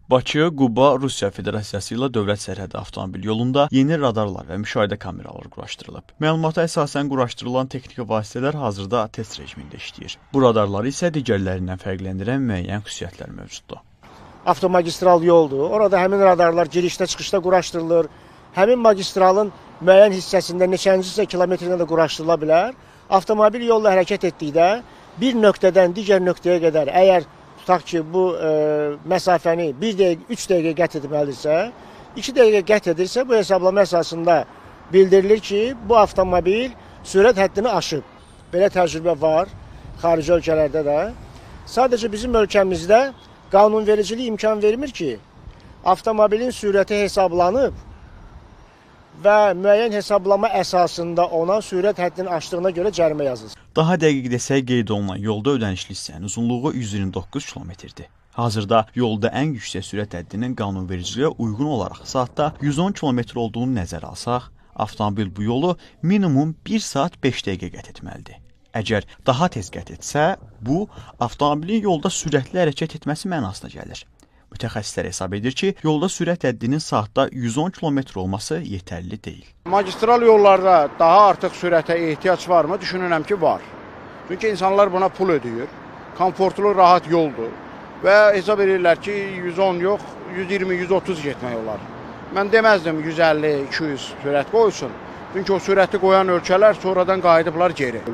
Bakı-Quba Rusiya Federasiyası ilə dövlət sərhədi avtomobil yolunda yeni radarlar və müşahidə kameraları quraşdırılıb. Məlumata əsasən quraşdırılan texniki vasitələr hazırda test rejimində işləyir. Bu radarları isə digərlərindən fərqləndirən müəyyən xüsusiyyətlər mövcuddur. Avtomagistral yoldur. Orada həmin radarlar girişdə, çıxışda quraşdırılır. Həmin magistralın müəyyən hissəsində neçəncisi kilometrində də quraşdırıla bilər. Avtomobil yolla hərəkət etdikdə bir nöqtədən digər nöqtəyə qədər əgər tutaq ki, bu məsafəni 1 dəqiqə, 3 dəqiqə qət etməlidirsə, 2 dəqiqə qət edirsə, bu hesablama əsasında bildirilir ki, bu avtomobil sürət həddini aşıb. Belə təcrübə var xarici ölkələrdə də. Sadəcə bizim ölkəmizdə qanunvericilik imkan vermir ki, avtomobilin sürəti hesablanıb və müəyyən hesablama əsasında ona sürət həddini aşdığına görə cərimə yazılsın. Daha dəqiq desək qeyd olunan yolda ödənişli hissənin uzunluğu 129 kilometrdir. Hazırda yolda ən yüksək sürət həddinin qanunvericiliyə uyğun olaraq saatda 110 kilometr olduğunu nəzərə alsaq, avtomobil bu yolu minimum 1 saat 5 dəqiqə qət etməlidir. Əgər daha tez qət etsə, bu avtomobilin yolda sürətli hərəkət etməsi mənasına gəlir. Mütəxəssislər hesab edir ki, yolda sürət həddinin saatda 110 km olması yetərli deyil. Magistral yollarda daha artıq sürətə ehtiyac varmı? Düşünürəm ki, var. Çünki insanlar buna pul ödəyir. Komfortlu, rahat yoldur. Və hesab edirlər ki, 110 yox, 120-130 getmək olar. Mən deməzdim 150-200 sürət qoysun. Çünki o sürəti qoyan ölkələr sonradan qayıdıblar geri.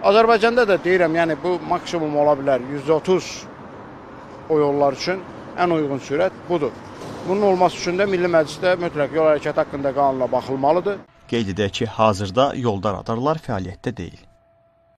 Azərbaycanda da deyirəm, yəni bu maksimum ola bilər 130 o yollar üçün. Ən uyğun sürət budur. Bunun olması üçün də Milli Məclisdə mütləq yol hərəkəti haqqında qanuna baxılmalıdır. Qeyd edək ki, hazırda yolda radarlar fəaliyyətdə deyil.